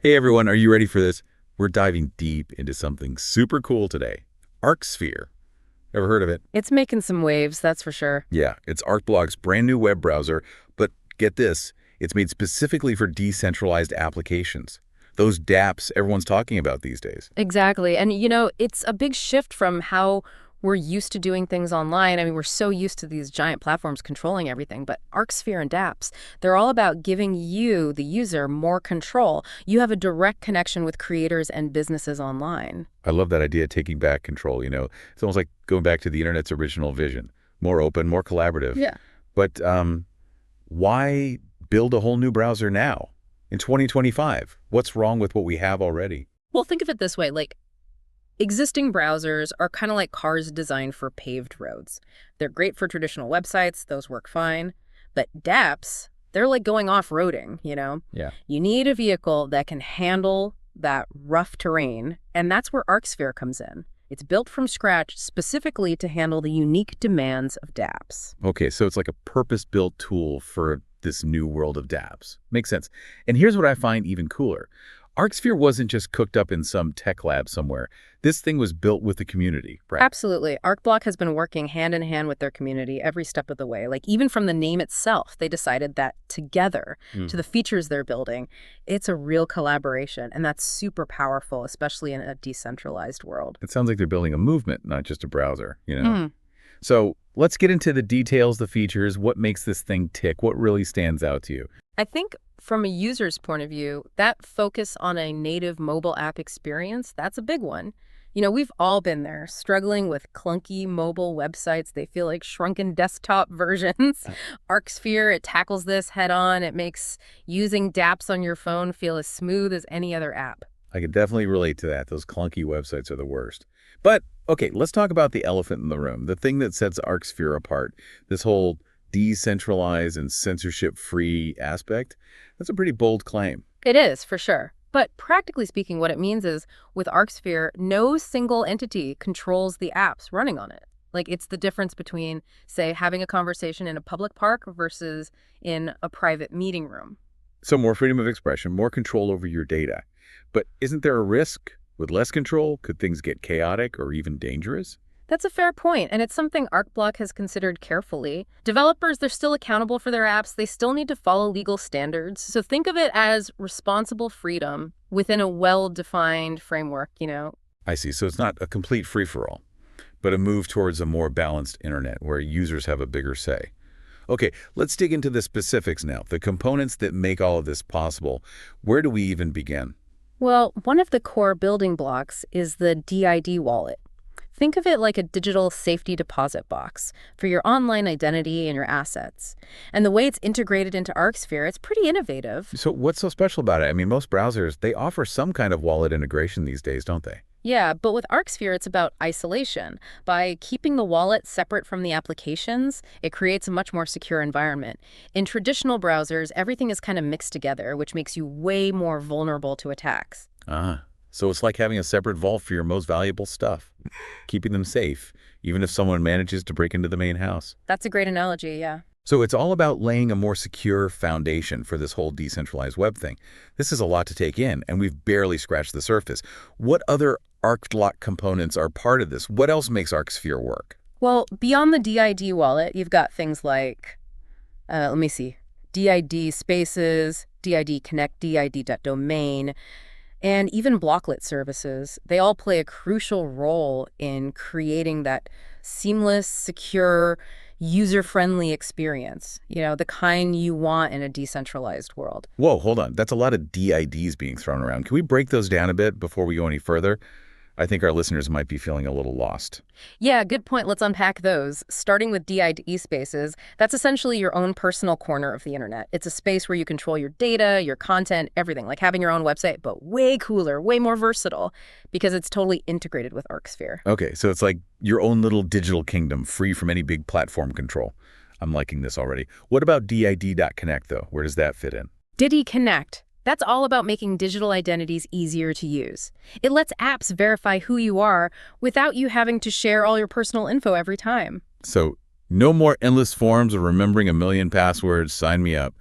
Hey everyone, are you ready for this? We're diving deep into something super cool today. ArcSphere. Ever heard of it? It's making some waves, that's for sure. Yeah, it's ArcBlog's brand new web browser, but get this, it's made specifically for decentralized applications. Those dApps everyone's talking about these days. Exactly. And it's a big shift from how we're used to doing things online. I mean, we're so used to these giant platforms controlling everything, but ArcSphere and dApps, they're all about giving you, the user, more control. You have a direct connection with creators and businesses online. I love that idea of taking back control. It's almost like going back to the internet's original vision. More open, more collaborative. Yeah. But why build a whole new browser now? In 2025, what's wrong with what we have already? Well, think of it this way, like existing browsers are kind of like cars designed for paved roads. They're great for traditional websites, those work fine. But dApps, they're like going off-roading. Yeah. You need a vehicle that can handle that rough terrain, and that's where ArcSphere comes in. It's built from scratch specifically to handle the unique demands of dApps. Okay, so it's like a purpose-built tool for this new world of dApps. Makes sense. And here's what I find even cooler. ArcSphere wasn't just cooked up in some tech lab somewhere. This thing was built with the community, right? Absolutely. ArcBlock has been working hand in hand with their community every step of the way. Like even from the name itself, they decided that together to the features they're building, it's a real collaboration. And that's super powerful, especially in a decentralized world. It sounds like they're building a movement, not just a browser. So let's get into the details, the features, what makes this thing tick, what really stands out to you. I think from a user's point of view, that focus on a native mobile app experience, that's a big one. We've all been there, struggling with clunky mobile websites. They feel like shrunken desktop versions. ArcSphere, it tackles this head on. It makes using dApps on your phone feel as smooth as any other app. I can definitely relate to that. Those clunky websites are the worst. But, okay, let's talk about the elephant in the room, the thing that sets ArcSphere apart, this whole decentralized and censorship-free aspect. That's a pretty bold claim. It is, for sure. But practically speaking, what it means is with ArcSphere, no single entity controls the apps running on it. Like it's the difference between, say, having a conversation in a public park versus in a private meeting room. So more freedom of expression, more control over your data. But isn't there a risk? With less control, could things get chaotic or even dangerous? That's a fair point, and it's something ArcBlock has considered carefully. Developers, they're still accountable for their apps. They still need to follow legal standards. So think of it as responsible freedom within a well-defined framework. I see. So it's not a complete free-for-all, but a move towards a more balanced internet where users have a bigger say. Okay, let's dig into the specifics now, the components that make all of this possible. Where do we even begin? Well, one of the core building blocks is the DID wallet. Think of it like a digital safety deposit box for your online identity and your assets. And the way it's integrated into ArcSphere, it's pretty innovative. So what's so special about it? I mean, most browsers, they offer some kind of wallet integration these days, don't they? Yeah, but with ArcSphere, it's about isolation. By keeping the wallet separate from the applications, it creates a much more secure environment. In traditional browsers, everything is kind of mixed together, which makes you way more vulnerable to attacks. So it's like having a separate vault for your most valuable stuff, keeping them safe, even if someone manages to break into the main house. That's a great analogy, yeah. So it's all about laying a more secure foundation for this whole decentralized web thing. This is a lot to take in, and we've barely scratched the surface. What other ArcBlock components are part of this? What else makes ArcSphere work? Well, beyond the DID wallet, you've got things like, DID spaces, DID connect, DID.domain, and even Blocklet services. They all play a crucial role in creating that seamless, secure, user-friendly experience, the kind you want in a decentralized world. Whoa, hold on. That's a lot of DIDs being thrown around. Can we break those down a bit before we go any further? I think our listeners might be feeling a little lost. Yeah, good point. Let's unpack those. Starting with DID spaces, that's essentially your own personal corner of the internet. It's a space where you control your data, your content, everything, like having your own website, but way cooler, way more versatile, because it's totally integrated with ArcSphere. Okay, so it's like your own little digital kingdom, free from any big platform control. I'm liking this already. What about DID.connect, though? Where does that fit in? DID Connect. That's all about making digital identities easier to use. It lets apps verify who you are without you having to share all your personal info every time. So no more endless forms or remembering a million passwords. Sign me up.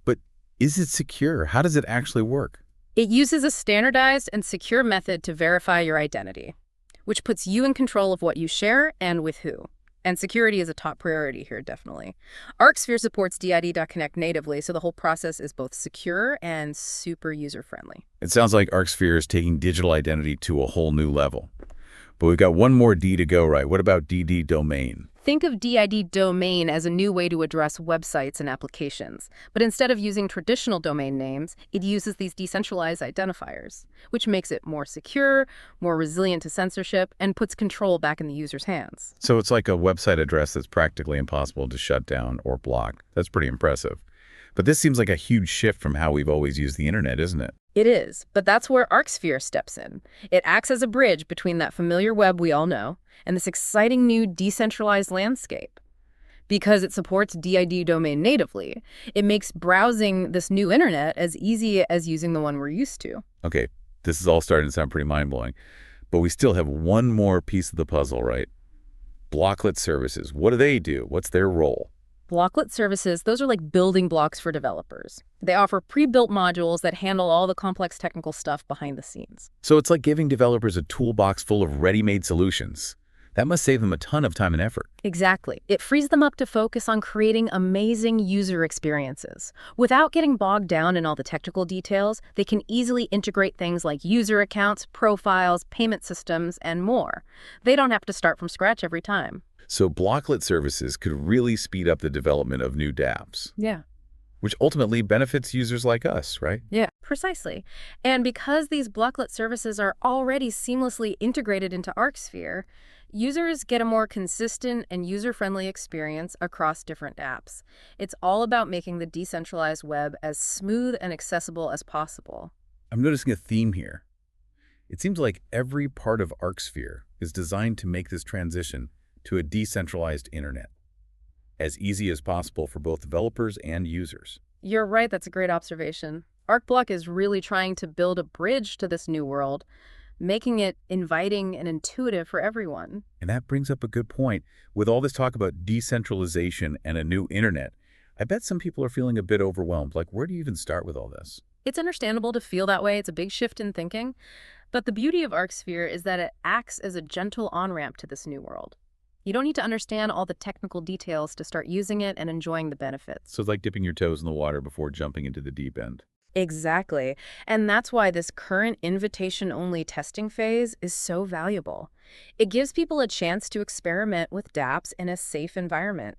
But is it secure? How does it actually work? It uses a standardized and secure method to verify your identity, which puts you in control of what you share and with who. And security is a top priority here, definitely. ArcSphere supports DID.Connect natively, so the whole process is both secure and super user-friendly. It sounds like ArcSphere is taking digital identity to a whole new level. But we've got one more D to go, right? What about DD domain? Think of DID domain as a new way to address websites and applications. But instead of using traditional domain names, it uses these decentralized identifiers, which makes it more secure, more resilient to censorship, and puts control back in the user's hands. So it's like a website address that's practically impossible to shut down or block. That's pretty impressive. But this seems like a huge shift from how we've always used the internet, isn't it? It is, but that's where ArcSphere steps in. It acts as a bridge between that familiar web we all know and this exciting new decentralized landscape. Because it supports DID domain natively, it makes browsing this new internet as easy as using the one we're used to. Okay, this is all starting to sound pretty mind-blowing. But we still have one more piece of the puzzle, right? Blocklet services. What do they do? What's their role? Blocklet services, those are like building blocks for developers. They offer pre-built modules that handle all the complex technical stuff behind the scenes. So it's like giving developers a toolbox full of ready-made solutions. That must save them a ton of time and effort. Exactly. It frees them up to focus on creating amazing user experiences. Without getting bogged down in all the technical details, they can easily integrate things like user accounts, profiles, payment systems, and more. They don't have to start from scratch every time. So Blocklet services could really speed up the development of new dApps, Yeah. which ultimately benefits users like us, right? Yeah, precisely. And because these Blocklet services are already seamlessly integrated into ArcSphere, users get a more consistent and user-friendly experience across different apps. It's all about making the decentralized web as smooth and accessible as possible. I'm noticing a theme here. It seems like every part of ArcSphere is designed to make this transition to a decentralized internet as easy as possible for both developers and users. You're right, that's a great observation. ArcBlock is really trying to build a bridge to this new world, making it inviting and intuitive for everyone. And that brings up a good point. With all this talk about decentralization and a new internet, I bet some people are feeling a bit overwhelmed. Like, where do you even start with all this? It's understandable to feel that way. It's a big shift in thinking. But the beauty of ArcSphere is that it acts as a gentle on-ramp to this new world. You don't need to understand all the technical details to start using it and enjoying the benefits. So it's like dipping your toes in the water before jumping into the deep end. Exactly. And that's why this current invitation-only testing phase is so valuable. It gives people a chance to experiment with dApps in a safe environment.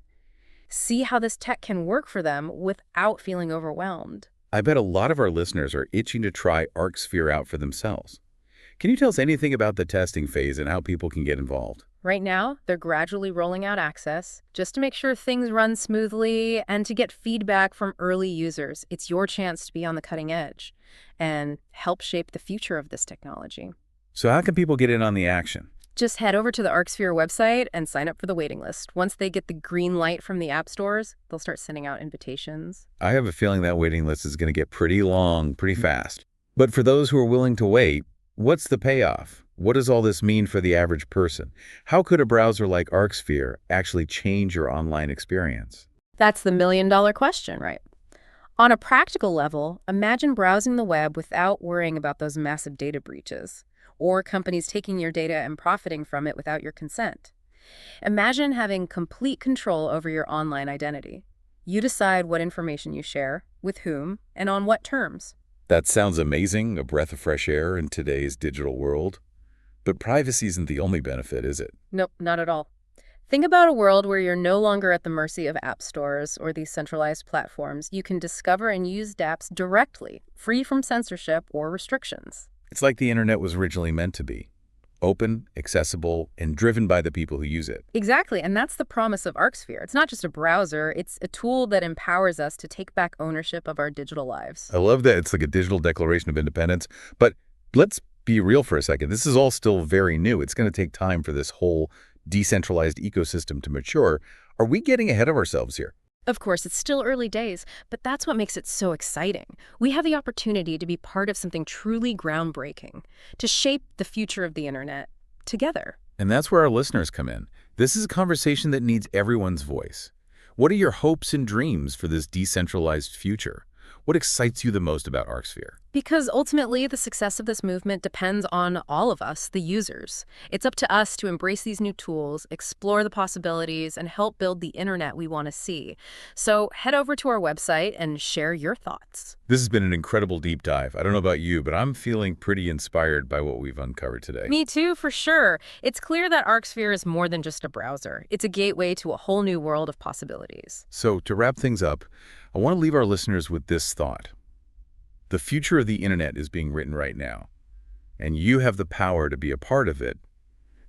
See how this tech can work for them without feeling overwhelmed. I bet a lot of our listeners are itching to try ArcSphere out for themselves. Can you tell us anything about the testing phase and how people can get involved? Right now, they're gradually rolling out access just to make sure things run smoothly and to get feedback from early users. It's your chance to be on the cutting edge and help shape the future of this technology. So how can people get in on the action? Just head over to the ArcSphere website and sign up for the waiting list. Once they get the green light from the app stores, they'll start sending out invitations. I have a feeling that waiting list is going to get pretty long, pretty fast. But for those who are willing to wait, what's the payoff? What does all this mean for the average person? How could a browser like ArcSphere actually change your online experience? That's the million-dollar question, right? On a practical level, imagine browsing the web without worrying about those massive data breaches, or companies taking your data and profiting from it without your consent. Imagine having complete control over your online identity. You decide what information you share, with whom, and on what terms. That sounds amazing, a breath of fresh air in today's digital world. But privacy isn't the only benefit, is it? Nope, not at all. Think about a world where you're no longer at the mercy of app stores or these centralized platforms. You can discover and use dApps directly, free from censorship or restrictions. It's like the internet was originally meant to be. Open, accessible, and driven by the people who use it. Exactly, and that's the promise of ArcSphere. It's not just a browser, it's a tool that empowers us to take back ownership of our digital lives. I love that it's like a digital declaration of independence. But let's be real for a second. This is all still very new. It's going to take time for this whole decentralized ecosystem to mature. Are we getting ahead of ourselves here? Of course, it's still early days, but that's what makes it so exciting. We have the opportunity to be part of something truly groundbreaking, to shape the future of the internet together. And that's where our listeners come in. This is a conversation that needs everyone's voice. What are your hopes and dreams for this decentralized future? What excites you the most about ArcSphere? Because ultimately, the success of this movement depends on all of us, the users. It's up to us to embrace these new tools, explore the possibilities, and help build the internet we want to see. So head over to our website and share your thoughts. This has been an incredible deep dive. I don't know about you, but I'm feeling pretty inspired by what we've uncovered today. Me too, for sure. It's clear that ArcSphere is more than just a browser. It's a gateway to a whole new world of possibilities. So to wrap things up, I want to leave our listeners with this thought. The future of the internet is being written right now, and you have the power to be a part of it.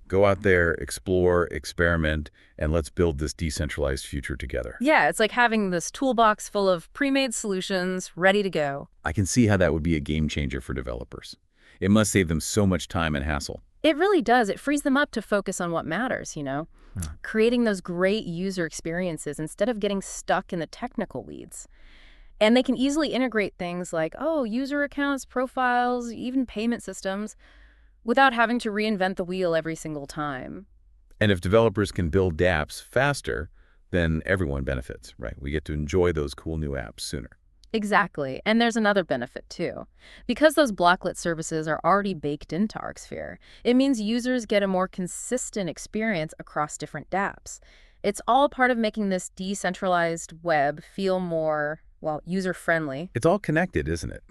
Go out there, explore, experiment, and let's build this decentralized future together. Yeah, it's like having this toolbox full of pre-made solutions ready to go. I can see how that would be a game changer for developers. It must save them so much time and hassle. It really does. It frees them up to focus on what matters, Yeah. creating those great user experiences instead of getting stuck in the technical weeds. And they can easily integrate things like, user accounts, profiles, even payment systems, without having to reinvent the wheel every single time. And if developers can build dApps faster, then everyone benefits, right? We get to enjoy those cool new apps sooner. Exactly. And there's another benefit, too. Because those Blocklet services are already baked into ArcSphere, it means users get a more consistent experience across different dApps. It's all part of making this decentralized web feel more, user-friendly. It's all connected, isn't it?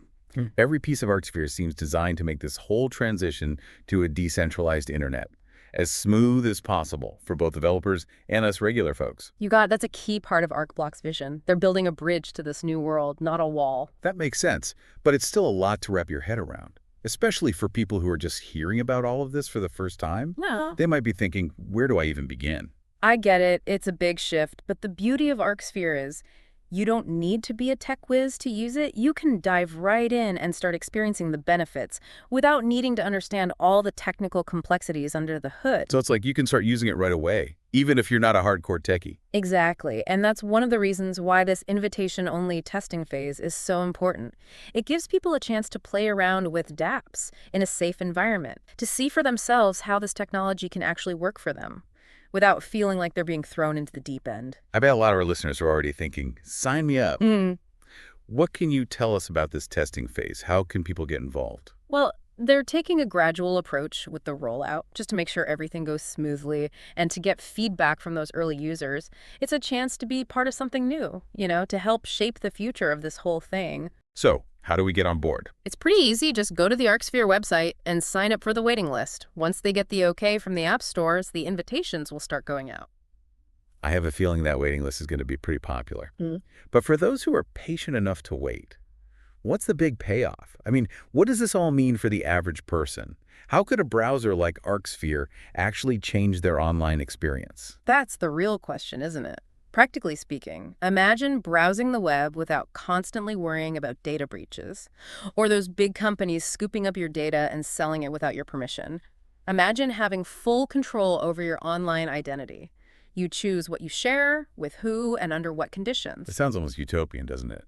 Every piece of ArcSphere seems designed to make this whole transition to a decentralized internet as smooth as possible for both developers and us regular folks. That's a key part of ArcBlock's vision. They're building a bridge to this new world, not a wall. That makes sense, but it's still a lot to wrap your head around, especially for people who are just hearing about all of this for the first time. No. They might be thinking, where do I even begin? I get it. It's a big shift, but the beauty of ArcSphere is you don't need to be a tech whiz to use it. You can dive right in and start experiencing the benefits without needing to understand all the technical complexities under the hood. So it's like you can start using it right away, even if you're not a hardcore techie. Exactly. And that's one of the reasons why this invitation-only testing phase is so important. It gives people a chance to play around with dApps in a safe environment, to see for themselves how this technology can actually work for them, without feeling like they're being thrown into the deep end. I bet a lot of our listeners are already thinking, sign me up. What can you tell us about this testing phase? How can people get involved? Well, they're taking a gradual approach with the rollout, just to make sure everything goes smoothly and to get feedback from those early users. It's a chance to be part of something new, to help shape the future of this whole thing. So, how do we get on board? It's pretty easy. Just go to the ArcSphere website and sign up for the waiting list. Once they get the okay from the app stores, the invitations will start going out. I have a feeling that waiting list is going to be pretty popular. But for those who are patient enough to wait, what's the big payoff? I mean, what does this all mean for the average person? How could a browser like ArcSphere actually change their online experience? That's the real question, isn't it? Practically speaking, imagine browsing the web without constantly worrying about data breaches, or those big companies scooping up your data and selling it without your permission. Imagine having full control over your online identity. You choose what you share, with who, and under what conditions. It sounds almost utopian, doesn't it?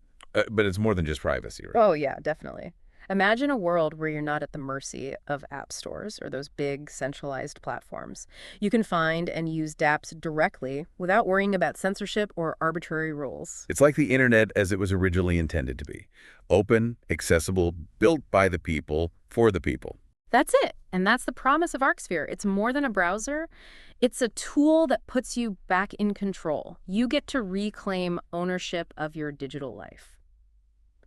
But it's more than just privacy, right? Oh, yeah, definitely. Imagine a world where you're not at the mercy of app stores or those big centralized platforms. You can find and use dApps directly without worrying about censorship or arbitrary rules. It's like the internet as it was originally intended to be. Open, accessible, built by the people, for the people. That's it. And that's the promise of ArcSphere. It's more than a browser. It's a tool that puts you back in control. You get to reclaim ownership of your digital life.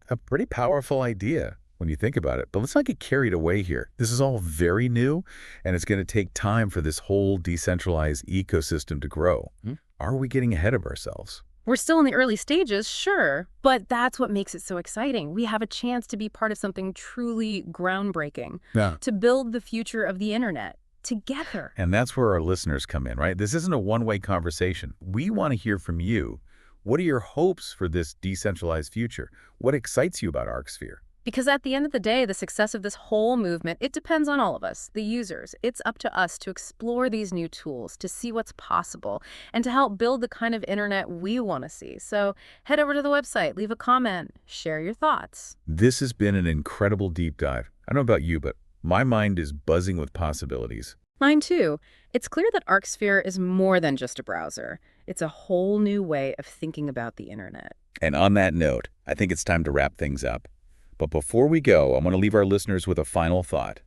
A pretty powerful idea when you think about it. But let's not get carried away here. This is all very new, and it's going to take time for this whole decentralized ecosystem to grow. Are we getting ahead of ourselves? We're still in the early stages, sure, but that's what makes it so exciting. We have a chance to be part of something truly groundbreaking, to build the future of the internet together. And that's where our listeners come in, right? This isn't a one-way conversation. We want to hear from you. What are your hopes for this decentralized future? What excites you about ArcSphere? Because at the end of the day, the success of this whole movement, it depends on all of us, the users. It's up to us to explore these new tools, to see what's possible, and to help build the kind of internet we want to see. So head over to the website, leave a comment, share your thoughts. This has been an incredible deep dive. I don't know about you, but my mind is buzzing with possibilities. Mine too. It's clear that ArcSphere is more than just a browser. It's a whole new way of thinking about the internet. And on that note, I think it's time to wrap things up. But before we go, I want to leave our listeners with a final thought.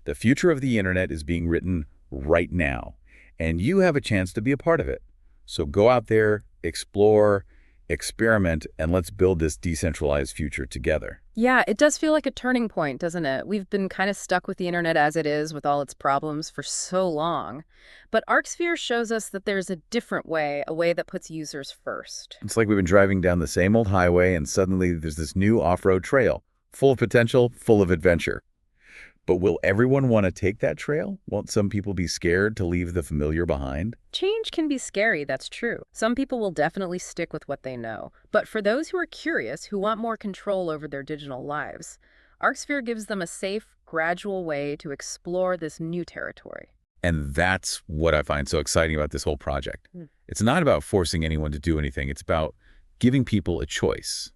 The future of the internet is being written right now, and you have a chance to be a part of it. So go out there, explore, experiment, and let's build this decentralized future together. Yeah, it does feel like a turning point, doesn't it? We've been kind of stuck with the internet as it is with all its problems for so long. But ArcSphere shows us that there's a different way, a way that puts users first. It's like we've been driving down the same old highway, and suddenly there's this new off-road trail, full of potential, full of adventure. But will everyone want to take that trail? Won't some people be scared to leave the familiar behind? Change can be scary, that's true. Some people will definitely stick with what they know. But for those who are curious, who want more control over their digital lives, ArcSphere gives them a safe, gradual way to explore this new territory. And that's what I find so exciting about this whole project. It's not about forcing anyone to do anything. It's about giving people a choice,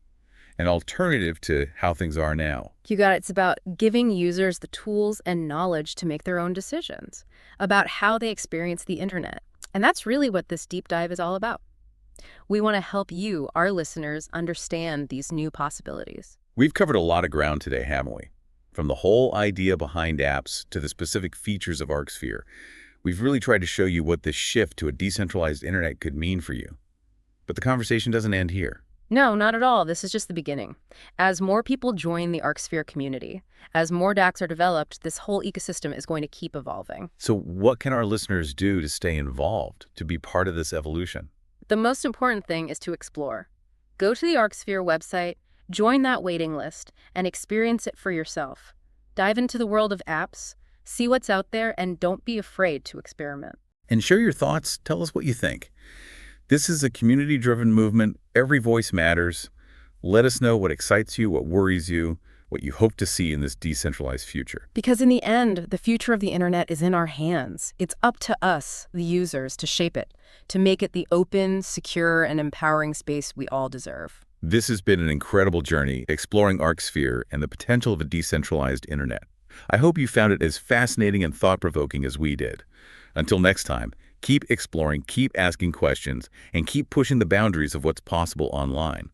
an alternative to how things are now. You got it. It's about giving users the tools and knowledge to make their own decisions, about how they experience the internet. And that's really what this deep dive is all about. We want to help you, our listeners, understand these new possibilities. We've covered a lot of ground today, haven't we? From the whole idea behind apps to the specific features of ArcSphere, we've really tried to show you what this shift to a decentralized internet could mean for you. But the conversation doesn't end here. No, not at all. This is just the beginning. As more people join the ArcSphere community, as more DApps are developed, this whole ecosystem is going to keep evolving. So what can our listeners do to stay involved, to be part of this evolution? The most important thing is to explore. Go to the ArcSphere website, join that waiting list, and experience it for yourself. Dive into the world of apps, see what's out there, and don't be afraid to experiment. And share your thoughts. Tell us what you think. This is a community-driven movement. Every voice matters. Let us know what excites you, what worries you, what you hope to see in this decentralized future. Because in the end, the future of the internet is in our hands. It's up to us, the users, to shape it, to make it the open, secure, and empowering space we all deserve. This has been an incredible journey exploring ArcSphere and the potential of a decentralized internet. I hope you found it as fascinating and thought-provoking as we did. Until next time, keep exploring, keep asking questions, and keep pushing the boundaries of what's possible online.